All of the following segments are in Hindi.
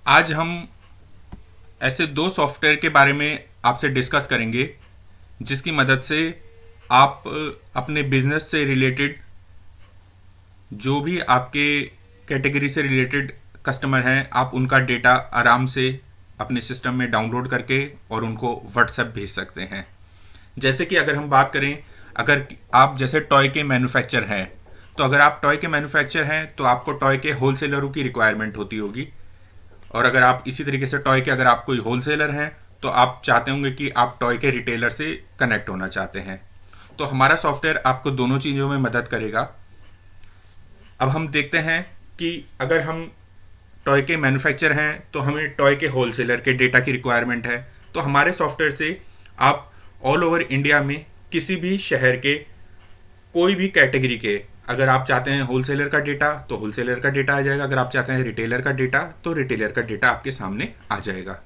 आज हम ऐसे दो सॉफ्टवेयर के बारे में आपसे डिस्कस करेंगे जिसकी मदद से आप अपने बिजनेस से रिलेटेड जो भी आपके कैटेगरी से रिलेटेड कस्टमर हैं, आप उनका डेटा आराम से अपने सिस्टम में डाउनलोड करके और उनको व्हाट्सएप भेज सकते हैं। जैसे कि अगर हम बात करें, अगर आप जैसे टॉय के मैन्युफैक्चर हैं, तो अगर आप टॉय के मैन्युफैक्चर हैं तो आपको टॉय के होलसेलरों की रिक्वायरमेंट होती होगी। और अगर आप इसी तरीके से टॉय के अगर आप कोई होलसेलर हैं तो आप चाहते होंगे कि आप टॉय के रिटेलर से कनेक्ट होना चाहते हैं। तो हमारा सॉफ्टवेयर आपको दोनों चीज़ों में मदद करेगा। अब हम देखते हैं कि अगर हम टॉय के मैन्युफैक्चर हैं तो हमें टॉय के होलसेलर के डेटा की रिक्वायरमेंट है। तो हमारे सॉफ्टवेयर से आप ऑल ओवर इंडिया में किसी भी शहर के कोई भी कैटेगरी के, अगर आप चाहते हैं होलसेलर का डेटा तो होलसेलर का डेटा आ जाएगा, अगर आप चाहते हैं रिटेलर का डेटा तो रिटेलर का डेटा आपके सामने आ जाएगा।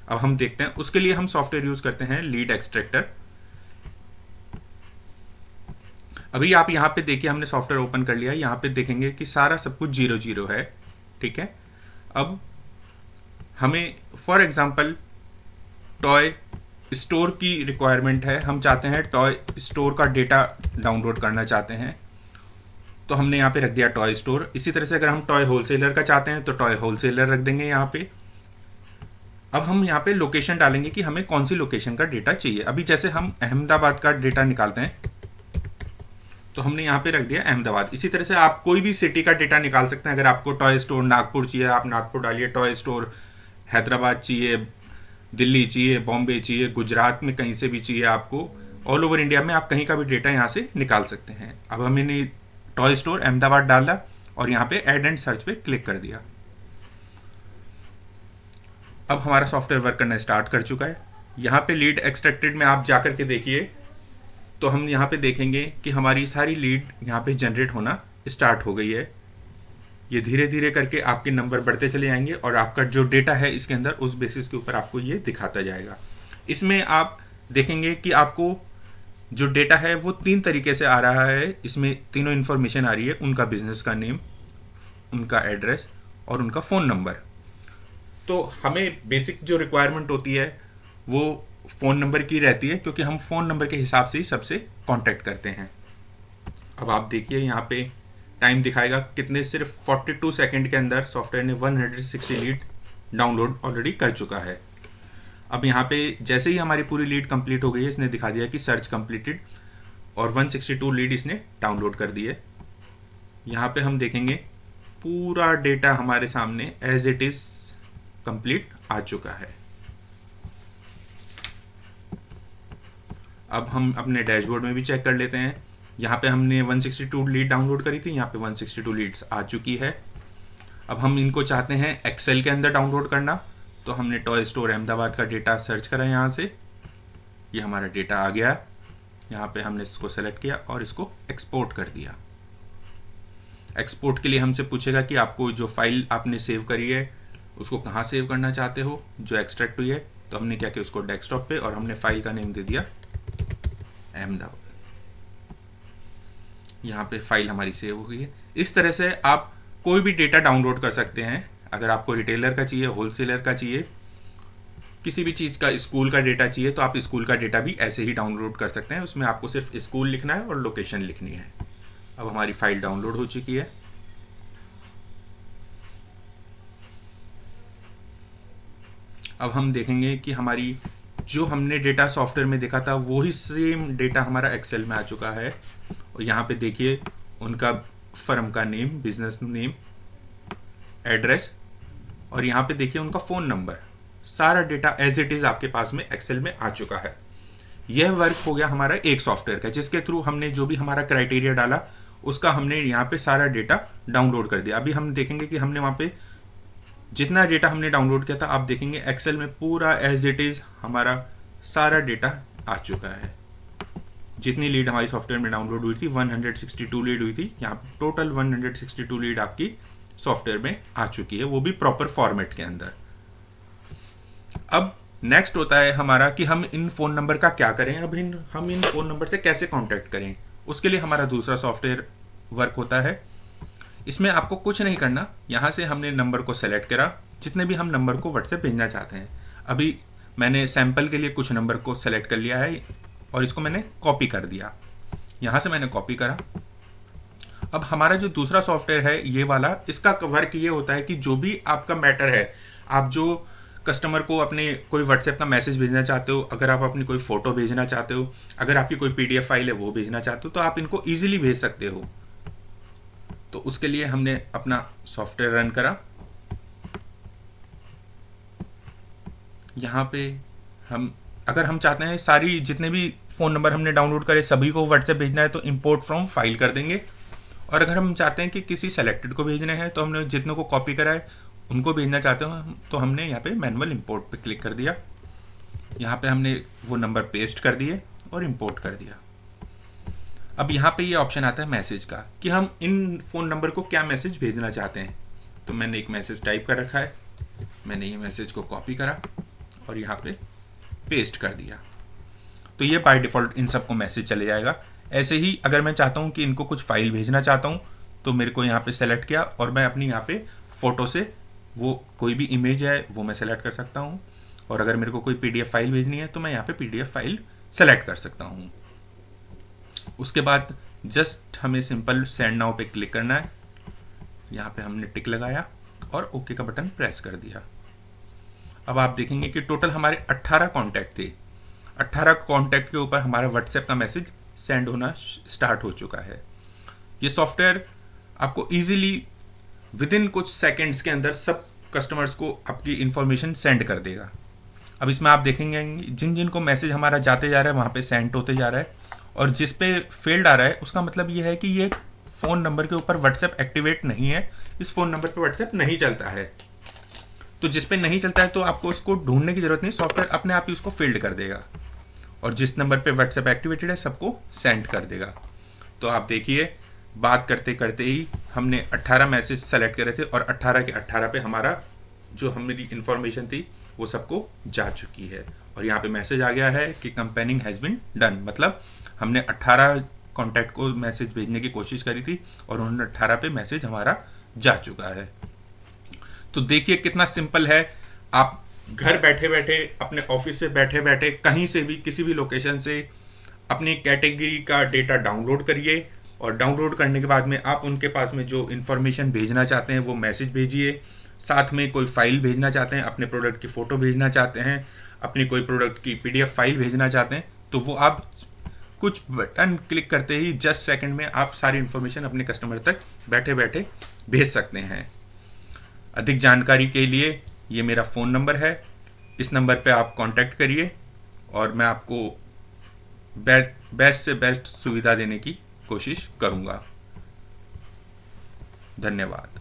अब हम देखते हैं, उसके लिए हम सॉफ्टवेयर यूज करते हैं लीड एक्सट्रैक्टर। अभी आप यहाँ पे देखिए, हमने सॉफ्टवेयर ओपन कर लिया। यहाँ पे देखेंगे कि सारा सब कुछ 0 है। ठीक है। अब हमें फॉर एग्जांपल टॉय स्टोर की रिक्वायरमेंट है, हम चाहते हैं टॉय स्टोर का डेटा डाउनलोड करना चाहते हैं, तो हमने यहाँ पे रख दिया टॉय स्टोर। इसी तरह से अगर हम टॉय होलसेलर का चाहते हैं तो टॉय होलसेलर रख देंगे यहाँ पे। अब हम यहाँ पे लोकेशन डालेंगे कि हमें कौन सी लोकेशन का डेटा चाहिए। अभी जैसे हम अहमदाबाद का डेटा निकालते हैं तो हमने यहाँ पे रख दिया अहमदाबाद। इसी तरह से आप कोई भी सिटी का डेटा निकाल सकते हैं। अगर आपको टॉय स्टोर नागपुर चाहिए, आप नागपुर डालिए। टॉय स्टोर हैदराबाद चाहिए, दिल्ली चाहिए, बॉम्बे चाहिए, गुजरात में कहीं से भी चाहिए, आपको ऑल ओवर इंडिया में आप कहीं का भी डेटा यहाँ से निकाल सकते हैं। अब हमने टॉय स्टोर अहमदाबाद डाला और यहाँ पे ऐड एंड सर्च पे क्लिक कर दिया। अब हमारा सॉफ्टवेयर वर्क करना स्टार्ट कर चुका है। यहाँ पे लीड एक्सट्रैक्टेड में आप जाकर के देखिए तो हम यहाँ पे देखेंगे कि हमारी सारी लीड यहाँ पे जनरेट होना स्टार्ट हो गई है। ये धीरे धीरे करके आपके नंबर बढ़ते चले जाएंगे और आपका जो डेटा है इसके अंदर उस बेसिस के ऊपर आपको ये दिखाता जाएगा। इसमें आप देखेंगे कि आपको जो डेटा है वो 3 तरीके से आ रहा है। इसमें तीनों इन्फॉर्मेशन आ रही है, उनका बिजनेस का नेम, उनका एड्रेस और उनका फ़ोन नंबर। तो हमें बेसिक जो रिक्वायरमेंट होती है वो फ़ोन नंबर की रहती है, क्योंकि हम फ़ोन नंबर के हिसाब से ही सबसे कांटेक्ट करते हैं। अब आप देखिए यहाँ पे टाइम दिखाएगा कितने, सिर्फ 42 सेकंड के अंदर सॉफ्टवेयर ने 160 लीड डाउनलोड ऑलरेडी कर चुका है। अब यहाँ पे जैसे ही हमारी पूरी लीड कंप्लीट हो गई है, इसने दिखा दिया कि सर्च कंप्लीटेड और 162 लीड इसने डाउनलोड कर दी है। यहाँ पे हम देखेंगे पूरा डेटा हमारे सामने एज इट इज कंप्लीट आ चुका है। अब हम अपने डैशबोर्ड में भी चेक कर लेते हैं। यहाँ पे हमने 162 लीड डाउनलोड करी थी, यहाँ पे 162 लीड्स आ चुकी है। अब हम इनको चाहते हैं एक्सेल के अंदर डाउनलोड करना, तो हमने टॉय स्टोर अहमदाबाद का डेटा सर्च करा यहाँ से, ये हमारा डेटा आ गया। यहाँ पे हमने इसको सेलेक्ट किया और इसको एक्सपोर्ट कर दिया। एक्सपोर्ट के लिए हमसे पूछेगा कि आपको जो फाइल आपने सेव करी है उसको कहाँ सेव करना चाहते हो, जो एक्सट्रैक्ट हुई है। तो हमने क्या किया, उसको डेस्कटॉप पे, और हमने फाइल का नेम दे दिया अहमदाबाद। यहाँ पे फाइल हमारी सेव हो गई है। इस तरह से आप कोई भी डेटा डाउनलोड कर सकते हैं। अगर आपको रिटेलर का चाहिए, होलसेलर का चाहिए, किसी भी चीज़ का, स्कूल का डेटा चाहिए, तो आप स्कूल का डेटा भी ऐसे ही डाउनलोड कर सकते हैं। उसमें आपको सिर्फ स्कूल लिखना है और लोकेशन लिखनी है। अब हमारी फाइल डाउनलोड हो चुकी है। अब हम देखेंगे कि हमारी जो हमने डेटा सॉफ्टवेयर में देखा था वही सेम डेटा हमारा एक्सेल में आ चुका है। और यहाँ पे देखिए उनका फर्म का नेम, बिजनेस नेम, एड्रेस, और यहाँ पे देखिए उनका फ़ोन नंबर। सारा डेटा एज इट इज़ आपके पास में एक्सेल में आ चुका है। यह वर्क हो गया हमारा एक सॉफ्टवेयर का, जिसके थ्रू हमने जो भी हमारा क्राइटेरिया डाला उसका हमने यहाँ पे सारा डेटा डाउनलोड कर दिया। अभी हम देखेंगे कि हमने वहाँ पे जितना डेटा हमने डाउनलोड किया था, आप देखेंगे एक्सेल में पूरा एज इट इज़ हमारा सारा डेटा आ चुका है। जितनी लीड हमारी सॉफ्टवेयर में डाउनलोड हुई थी, 162 लीड हुई थी, यहाँ पे टोटल 162 लीड आपकी सॉफ्टवेयर में आ चुकी है, वो भी प्रॉपर फॉर्मेट के अंदर। अब नेक्स्ट होता है हमारा कि हम इन फ़ोन नंबर का क्या करें। अब हम इन फ़ोन नंबर से कैसे कांटेक्ट करें, उसके लिए हमारा दूसरा सॉफ्टवेयर वर्क होता है। इसमें आपको कुछ नहीं करना, यहाँ से हमने नंबर को सेलेक्ट करा, जितने भी हम नंबर को व्हाट्सएप भेजना चाहते हैं। अभी मैंने सैंपल के लिए कुछ नंबर को सेलेक्ट कर लिया है और इसको मैंने कॉपी कर दिया। यहाँ से मैंने कॉपी करा। अब हमारा जो दूसरा सॉफ्टवेयर है ये वाला, इसका वर्क ये होता है कि जो भी आपका मैटर है, आप जो कस्टमर को अपने कोई व्हाट्सएप का मैसेज भेजना चाहते हो, अगर आप अपनी कोई फ़ोटो भेजना चाहते हो, अगर आपकी कोई पीडीएफ फाइल है वो भेजना चाहते हो, तो आप इनको ईजिली भेज सकते हो। तो उसके लिए हमने अपना सॉफ्टवेयर रन करा। यहाँ पे अगर हम चाहते हैं सारी जितने भी फ़ोन नंबर हमने डाउनलोड करे सभी को व्हाट्सएप भेजना है तो इंपोर्ट फ्रॉम फाइल कर देंगे। और अगर हम चाहते हैं कि किसी सेलेक्टेड को भेजने हैं तो हमने जितनों को कॉपी करा है उनको भेजना चाहते हो तो हमने यहाँ पे मैनुअल इंपोर्ट पे क्लिक कर दिया। यहाँ पे हमने वो नंबर पेस्ट कर दिए और इंपोर्ट कर दिया। अब यहाँ पे ये ऑप्शन आता है मैसेज का कि हम इन फ़ोन नंबर को क्या मैसेज भेजना चाहते हैं। तो मैंने एक मैसेज टाइप कर रखा है, मैंने ये मैसेज को कॉपी करा और यहाँ पे पेस्ट कर दिया। तो ये बाय डिफ़ॉल्ट इन सबको मैसेज चले जाएगा। ऐसे ही अगर मैं चाहता हूँ कि इनको कुछ फाइल भेजना चाहता हूँ तो मेरे को यहाँ पे सेलेक्ट किया और मैं अपनी यहाँ पे फ़ोटो से वो कोई भी इमेज है वो मैं सेलेक्ट कर सकता हूँ। और अगर मेरे को कोई पीडीएफ फाइल भेजनी है तो मैं यहाँ पे पीडीएफ फाइल सेलेक्ट कर सकता हूँ। उसके बाद जस्ट हमें सिंपल सेंड नाउ पे क्लिक करना है। यहाँ पे हमने टिक लगाया और ओके का बटन प्रेस कर दिया। अब आप देखेंगे कि टोटल हमारे 18 कॉन्टैक्ट थे। 18 कॉन्टैक्ट के ऊपर हमारा व्हाट्सएप का मैसेज सेंड होना स्टार्ट हो चुका है। ये सॉफ्टवेयर आपको इजीली विद इन कुछ सेकंड्स के अंदर सब कस्टमर्स को आपकी इंफॉर्मेशन सेंड कर देगा। अब इसमें आप देखेंगे जिन जिन को मैसेज हमारा जाते जा रहा है वहाँ पे सेंड होते जा रहा है और जिस पे फेल्ड आ रहा है उसका मतलब ये है कि ये फ़ोन नंबर के ऊपर व्हाट्सएप एक्टिवेट नहीं है, इस फ़ोन नंबर पे व्हाट्सएप नहीं चलता है। तो जिस पे नहीं चलता है तो आपको उसको ढूंढने की ज़रूरत नहीं, सॉफ्टवेयर अपने आप ही उसको फील्ड कर देगा और जिस नंबर पे व्हाट्सएप एक्टिवेटेड है सबको सेंड कर देगा। तो आप देखिए बात करते करते ही हमने 18 मैसेज सेलेक्ट करे थे और 18 के 18 पे हमारा जो हमारी इंफॉर्मेशन थी वो सबको जा चुकी है। और यहाँ पे मैसेज आ गया है कि कंपेनिंग हैज़ बिन डन, मतलब हमने 18 कॉन्टैक्ट को मैसेज भेजने की कोशिश करी थी और उन्होंने 18 पे मैसेज हमारा जा चुका है। तो देखिए कितना सिंपल है। आप घर बैठे बैठे, अपने ऑफिस से बैठे बैठे, कहीं से भी किसी भी लोकेशन से अपनी कैटेगरी का डेटा डाउनलोड करिए और डाउनलोड करने के बाद में आप उनके पास में जो इन्फॉर्मेशन भेजना चाहते हैं वो मैसेज भेजिए। साथ में कोई फाइल भेजना चाहते हैं, अपने प्रोडक्ट की फ़ोटो भेजना चाहते हैं, अपनी कोई प्रोडक्ट की पीडीएफ फाइल भेजना चाहते हैं तो वो आप कुछ बटन क्लिक करते ही जस्ट सेकंड में आप सारी इन्फॉर्मेशन अपने कस्टमर तक बैठे बैठे भेज सकते हैं। अधिक जानकारी के लिए ये मेरा फ़ोन नंबर है, इस नंबर पे आप कांटेक्ट करिए और मैं आपको बेस्ट से बेस्ट सुविधा देने की कोशिश करूँगा। धन्यवाद।